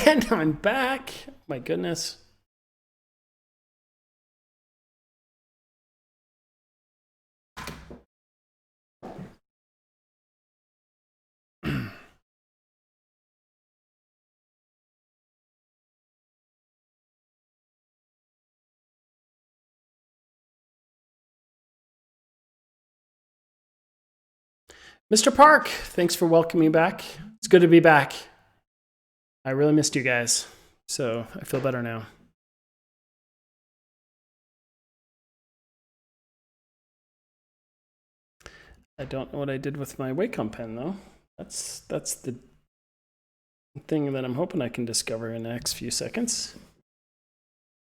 And I'm back. My goodness. Mr. Park, thanks for welcoming me back. It's good to be back. I really missed you guys, so I feel better now. I don't know what I did with my Wacom pen, though. That's the thing that I'm hoping I can discover in the next few seconds.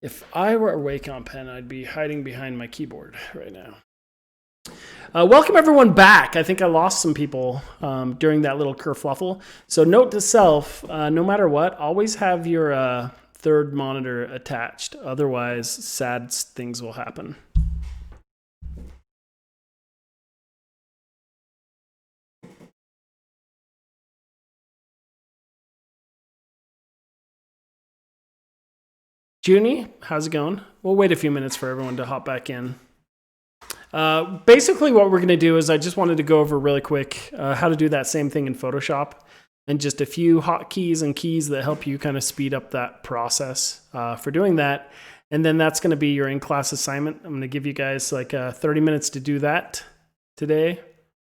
If I were a Wacom pen, I'd be hiding behind my keyboard right now. Welcome everyone back. I think I lost some people during that little kerfluffle. So note to self, no matter what, always have your third monitor attached. Otherwise, sad things will happen. Junie, how's it going? We'll wait a few minutes for everyone to hop back in. Basically what we're going to do is I just wanted to go over really quick how to do that same thing in Photoshop and just a few hotkeys and keys that help you kind of speed up that process for doing that. And then that's going to be your in-class assignment. I'm going to give you guys like 30 minutes to do that today.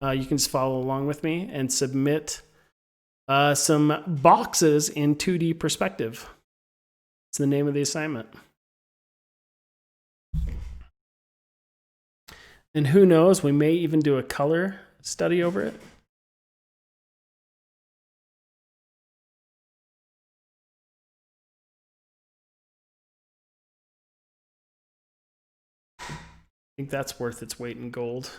You can just follow along with me and submit some boxes in 2D perspective. It's the name of the assignment. And who knows, we may even do a color study over it. I think that's worth its weight in gold.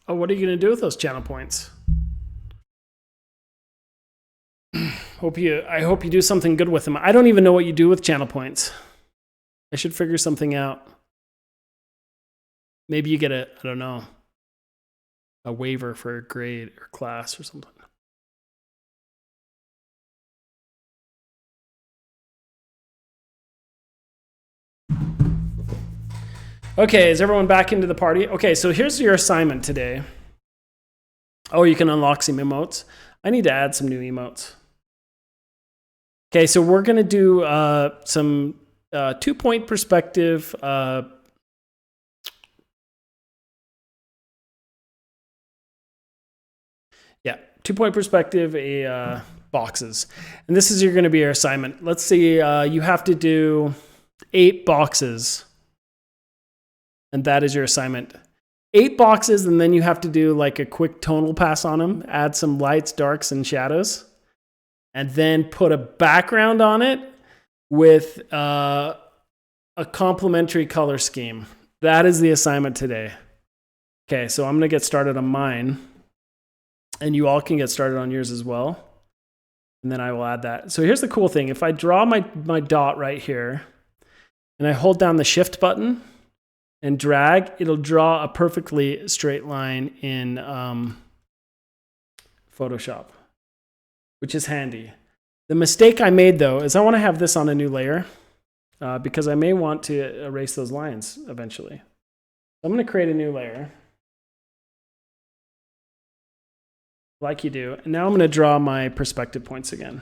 Oh, what are you going to do with those channel points? I hope you do something good with them. I don't even know what you do with channel points. I should figure something out. Maybe you get I don't know, a waiver for a grade or class or something. Okay, is everyone back into the party? Okay, so here's your assignment today. Oh, you can unlock some emotes. I need to add some new emotes. Okay, so we're going to do some 2-point perspective. Yeah, 2-point perspective boxes. And this is going to be your assignment. Let's see, you have to do 8 boxes. And that is your assignment. 8 boxes, and then you have to do like a quick tonal pass on them, add some lights, darks, and shadows, and then put a background on it with a complementary color scheme. That is the assignment today. Okay, so I'm gonna get started on mine, and you all can get started on yours as well. And then I will add that. So here's the cool thing. If I draw my dot right here, and I hold down the shift button, and drag, it'll draw a perfectly straight line in Photoshop, which is handy. The mistake I made though is I want to have this on a new layer because I may want to erase those lines eventually. So I'm going to create a new layer like you do. And now I'm going to draw my perspective points again.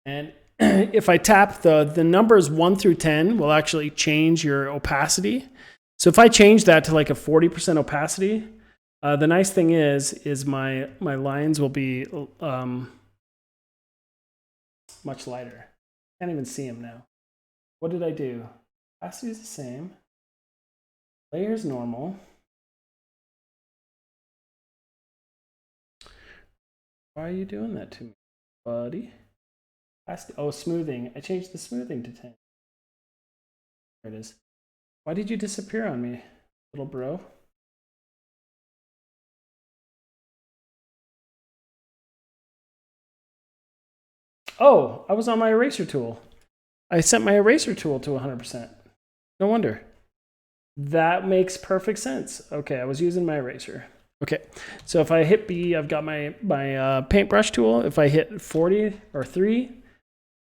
And if I tap the numbers 1 through 10 will actually change your opacity. So if I change that to like a 40% opacity, the nice thing is my lines will be much lighter. Can't even see them now. What did I do? Opacity is the same. Layers normal. Why are you doing that to me, buddy? Oh, smoothing. I changed the smoothing to 10. There it is. Why did you disappear on me, little bro? Oh, I was on my eraser tool. I set my eraser tool to 100%. No wonder. That makes perfect sense. Okay, I was using my eraser. Okay, so if I hit B, I've got my paintbrush tool. If I hit 40 or 3,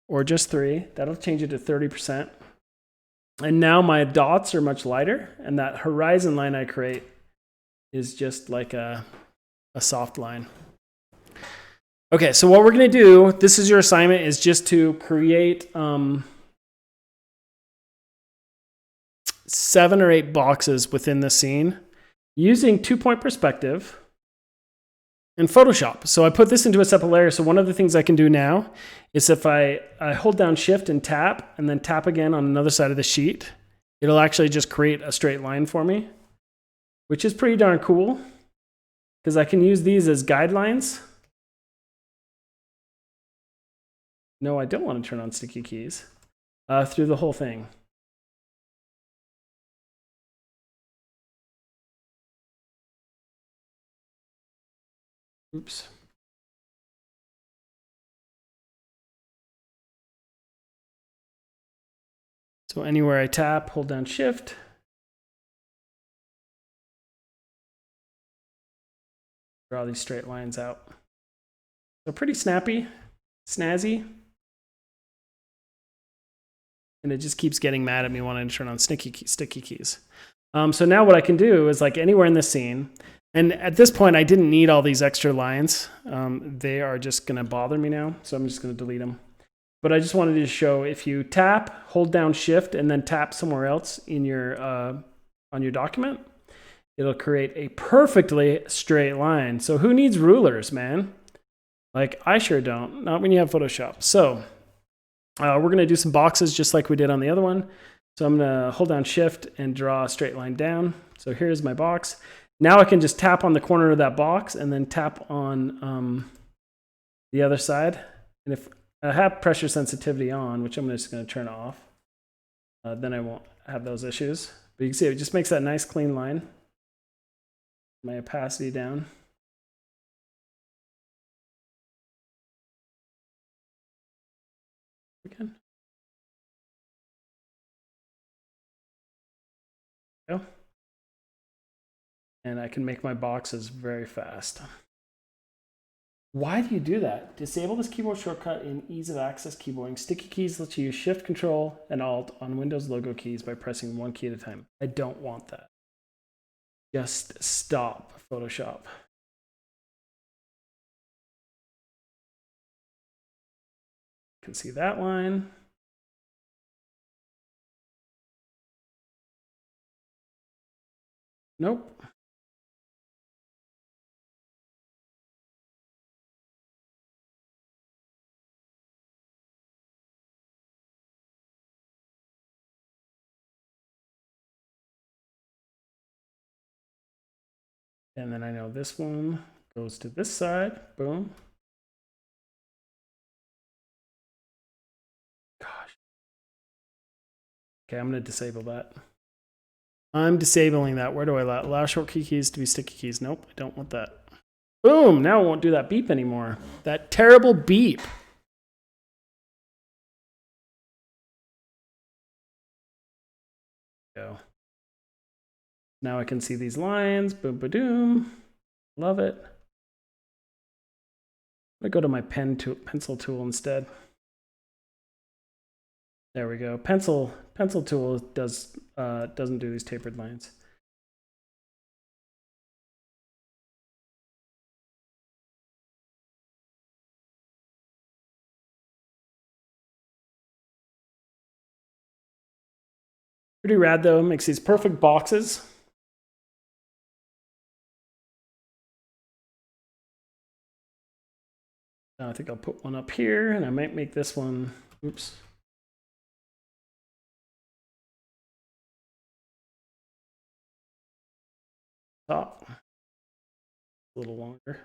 or just 3, that'll change it to 30%. And now my dots are much lighter, and that horizon line I create is just like a soft line. Okay, so what we're gonna do, this is your assignment, is just to create 7 or 8 boxes within the scene using 2-point perspective in Photoshop. So I put this into a separate layer. So one of the things I can do now is if I hold down Shift and then tap again on another side of the sheet, it'll actually just create a straight line for me, which is pretty darn cool because I can use these as guidelines. No, I don't want to turn on sticky keys through the whole thing. Oops. So anywhere I tap, hold down Shift. Draw these straight lines out. So pretty snappy, snazzy. And it just keeps getting mad at me wanting to turn on sticky keys. So now what I can do is like anywhere in the scene, and at this point I didn't need all these extra lines. They are just gonna bother me now, so I'm just gonna delete them. But I just wanted to show if you tap, hold down Shift, and then tap somewhere else in your on your document, it'll create a perfectly straight line. So who needs rulers, man? Like I sure don't, not when you have Photoshop. So we're gonna do some boxes just like we did on the other one. So I'm gonna hold down Shift and draw a straight line down. So here's my box. Now I can just tap on the corner of that box and then tap on the other side. And if I have pressure sensitivity on, which I'm just gonna turn off, then I won't have those issues. But you can see it just makes that nice clean line. My opacity down. Again. Go. And I can make my boxes very fast. Why do you do that? Disable this keyboard shortcut in ease of access keyboarding. Sticky keys let you use Shift, Control, and Alt on Windows logo keys by pressing one key at a time. I don't want that. Just stop, Photoshop. You can see that line. Nope. And then I know this one goes to this side. Boom. Gosh. Okay, I'm going to disable that. I'm disabling that. Where do I allow shortcut keys to be sticky keys? Nope, I don't want that. Boom, now it won't do that beep anymore. That terrible beep. Go. Now I can see these lines. Boom, ba-doom. Love it. I'm gonna go to my pencil tool instead. There we go. Pencil tool doesn't do these tapered lines. Pretty rad though. Makes these perfect boxes. Now I think I'll put one up here, and I might make this one, oops. Top. A little longer.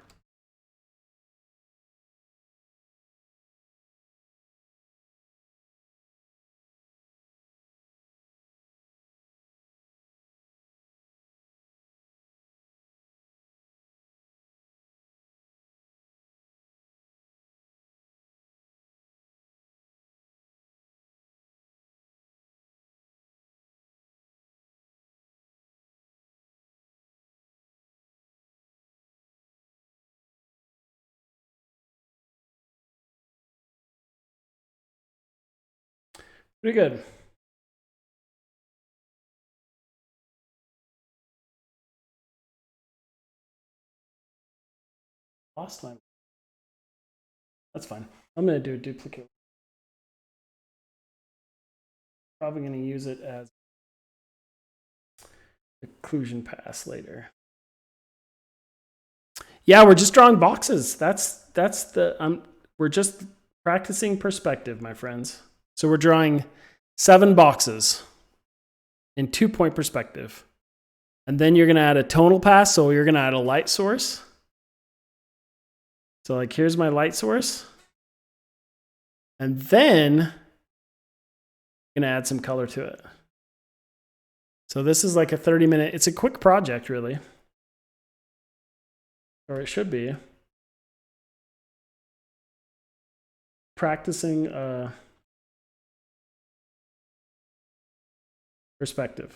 Pretty good. Last time. That's fine. I'm going to do a duplicate. Probably going to use it as occlusion pass later. Yeah, we're just drawing boxes. That's the we're just practicing perspective, my friends. So we're drawing 7 boxes in 2-point perspective. And then you're going to add a tonal pass, so you're going to add a light source. So like here's my light source. And then I'm going to add some color to it. So this is like a 30-minute, it's a quick project really. Or it should be. Practicing perspective.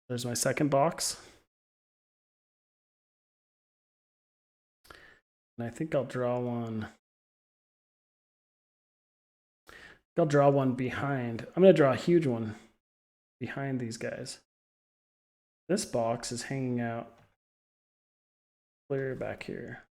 There's my second box. And I think I'll draw one. I'll draw one behind. I'm going to draw a huge one behind these guys. This box is hanging out clear back here.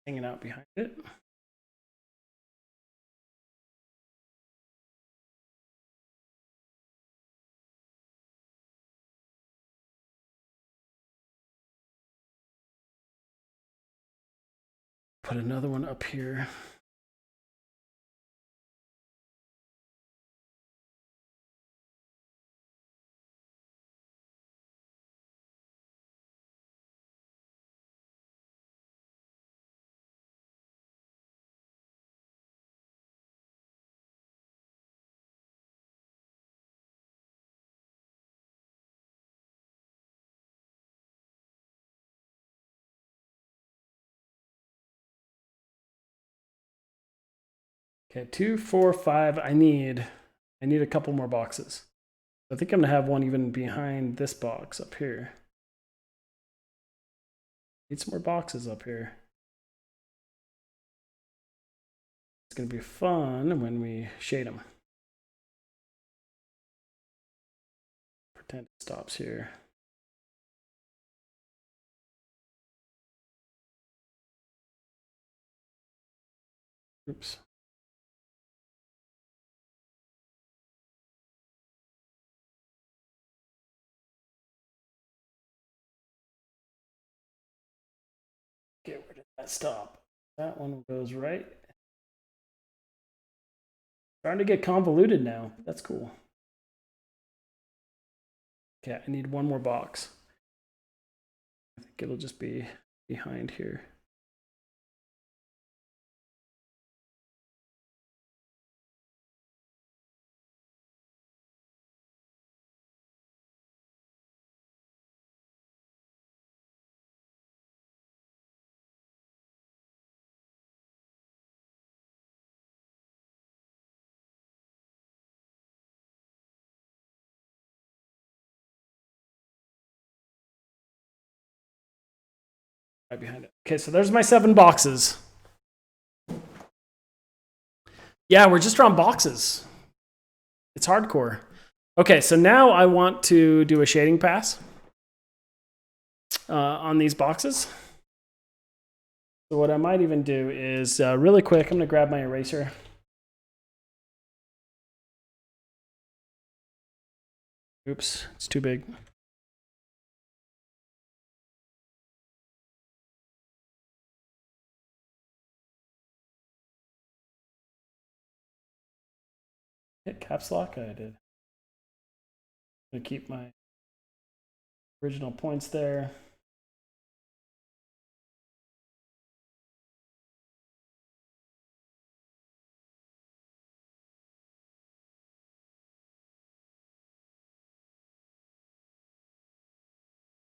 Hanging out behind it. Put another one up here. Okay, 2, 4, 5. I need a couple more boxes. I think I'm gonna have one even behind this box up here. Need some more boxes up here. It's gonna be fun when we shade them. Pretend it stops here. Oops. Okay, where did that stop? That one goes right. Starting to get convoluted now. That's cool. Okay, I need one more box. I think it'll just be behind here. right behind it. Okay, so there's my 7 boxes. Yeah, we're just drawing boxes. It's hardcore. Okay, so now I want to do a shading pass on these boxes. So what I might even do is really quick, I'm going to grab my eraser. Oops, it's too big. Hit caps lock? I did. I'm going to keep my original points there.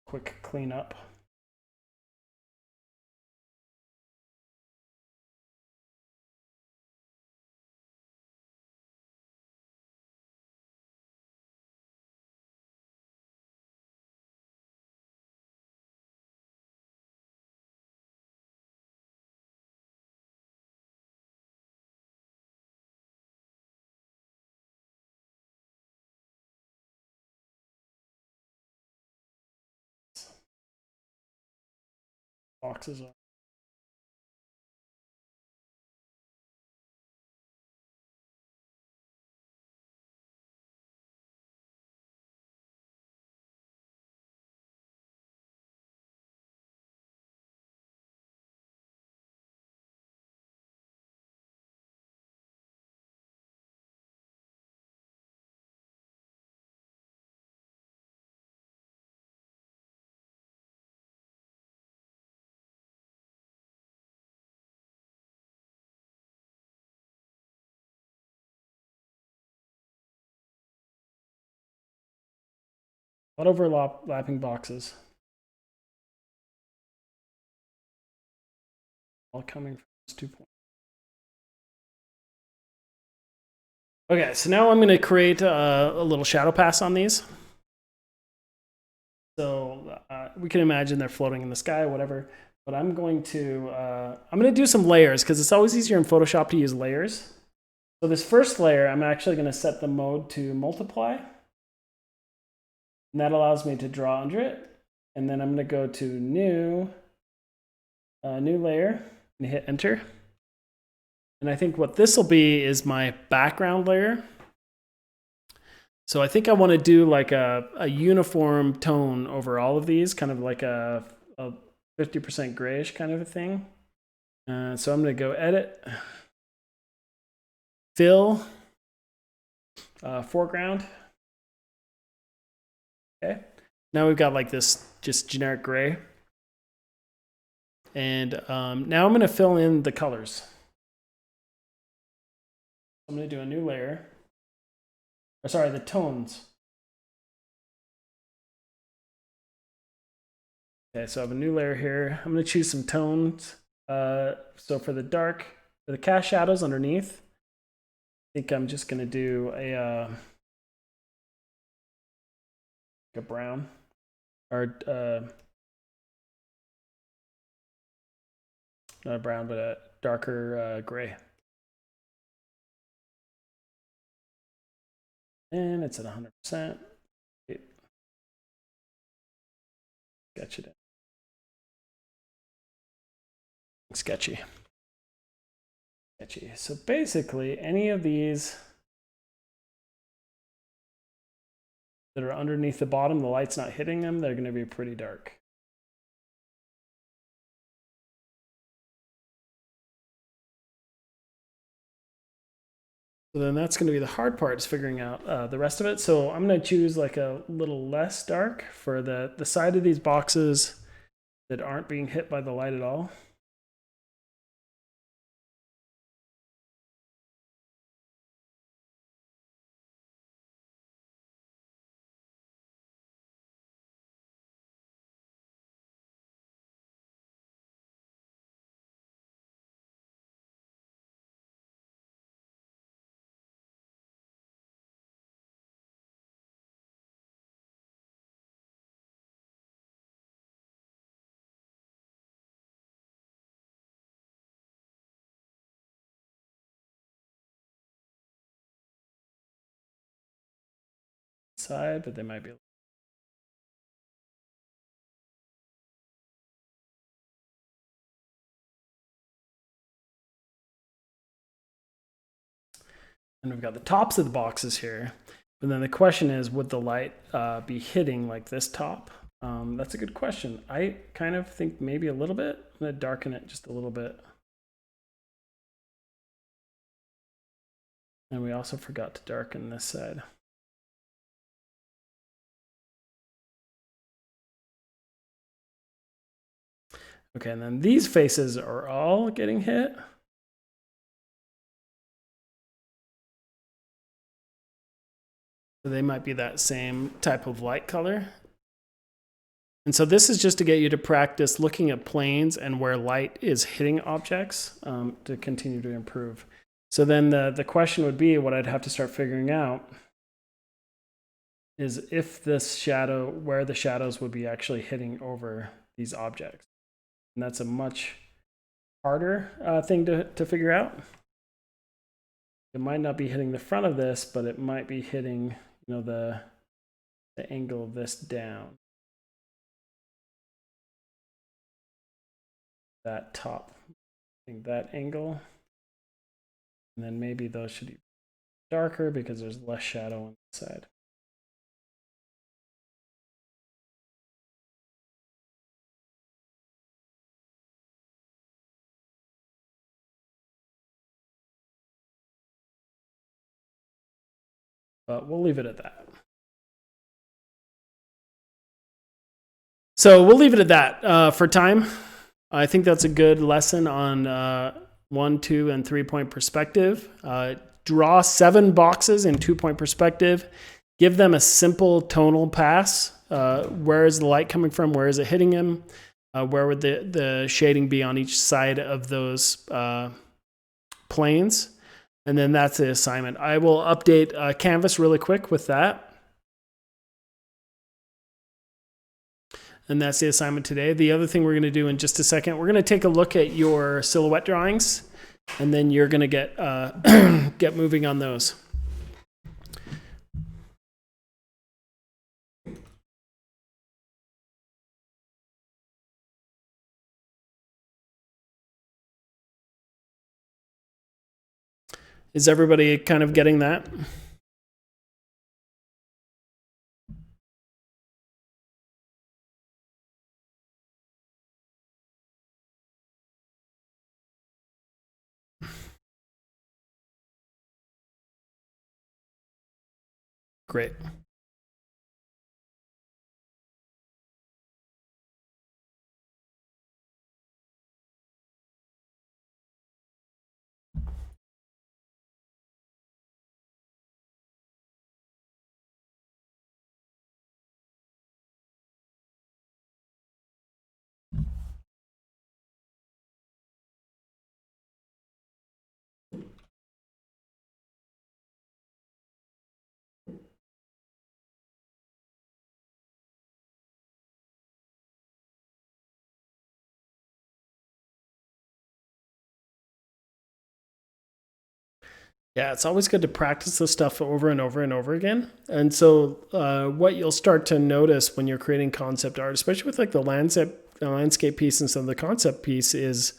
Quick cleanup. Boxes are. A lot of overlapping boxes. All coming from those 2 points. Okay, so now I'm going to create a little shadow pass on these. So we can imagine they're floating in the sky, whatever. But I'm going to do some layers because it's always easier in Photoshop to use layers. So this first layer, I'm actually going to set the mode to multiply. And that allows me to draw under it. And then I'm going to go to new layer and hit enter. And I think what this will be is my background layer. So I think I want to do like a uniform tone over all of these, kind of like a 50% grayish kind of a thing. So I'm going to go edit, fill, foreground. Okay. Now we've got like this just generic gray. And now I'm going to fill in the colors. I'm going to do a new layer. Or sorry, the tones. Okay, so I have a new layer here. I'm going to choose some tones. So for the dark, for the cast shadows underneath, I think I'm just going to do a brown or not a brown, but a darker gray. And it's at 100%. Sketch it in. Sketchy. Sketchy. So basically, any of these that are underneath the bottom, the light's not hitting them, they're going to be pretty dark. So then that's going to be the hard part, is figuring out the rest of it. So I'm going to choose like a little less dark for the side of these boxes that aren't being hit by the light at all. side, but they might be. And we've got the tops of the boxes here. But then the question is, would the light be hitting like this top? That's a good question. I kind of think maybe a little bit. I'm going to darken it just a little bit. And we also forgot to darken this side. Okay, and then these faces are all getting hit. So they might be that same type of light color. And so this is just to get you to practice looking at planes and where light is hitting objects to continue to improve. So then the question would be, what I'd have to start figuring out is if this shadow, where the shadows would be actually hitting over these objects. And that's a much harder thing to figure out. It might not be hitting the front of this, but it might be hitting, you know, the angle of this down. That top, I think that angle. And then maybe those should be darker because there's less shadow on the side. But we'll leave it at that. So we'll leave it at that for time. I think that's a good lesson on 1, 2, and 3 point perspective. Draw 7 boxes in 2 point perspective. Give them a simple tonal pass. Where is the light coming from? Where is it hitting him? Where would the shading be on each side of those planes? And then that's the assignment. I will update Canvas really quick with that. And that's the assignment today. The other thing we're going to do in just a second, we're going to take a look at your silhouette drawings, and then you're going to get get moving on those. Is everybody kind of getting that? Great. Yeah, it's always good to practice this stuff over and over and over again. And so what you'll start to notice when you're creating concept art, especially with like the landscape piece and some of the concept piece, is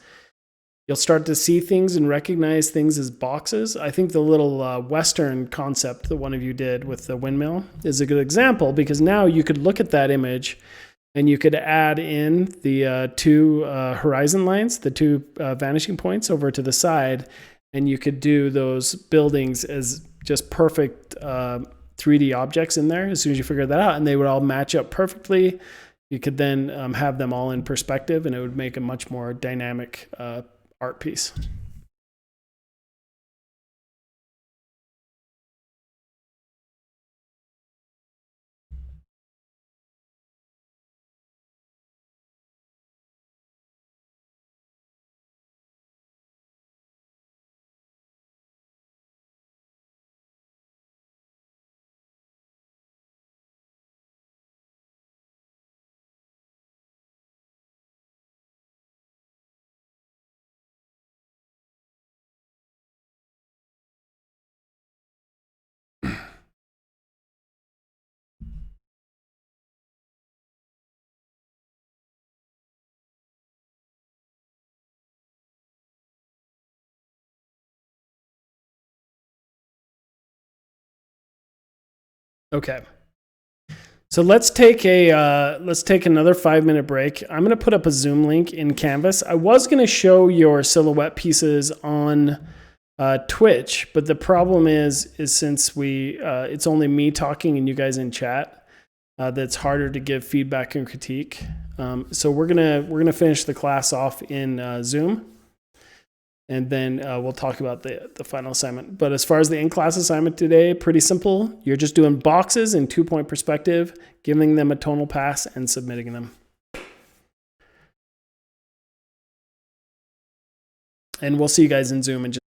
you'll start to see things and recognize things as boxes. I think the little Western concept that one of you did with the windmill is a good example, because now you could look at that image and you could add in the 2 horizon lines, the 2 vanishing points over to the side, and you could do those buildings as just perfect 3D objects in there as soon as you figure that out, and they would all match up perfectly. You could then have them all in perspective, and it would make a much more dynamic art piece. Okay. So let's take another 5-minute break. I'm going to put up a Zoom link in Canvas. I was going to show your silhouette pieces on Twitch, but the problem is since it's only me talking and you guys in chat, that's harder to give feedback and critique. So we're gonna finish the class off in Zoom, and then we'll talk about the final assignment. But as far as the in-class assignment today, pretty simple. You're just doing boxes in 2-point perspective, giving them a tonal pass, and submitting them. And we'll see you guys in Zoom in just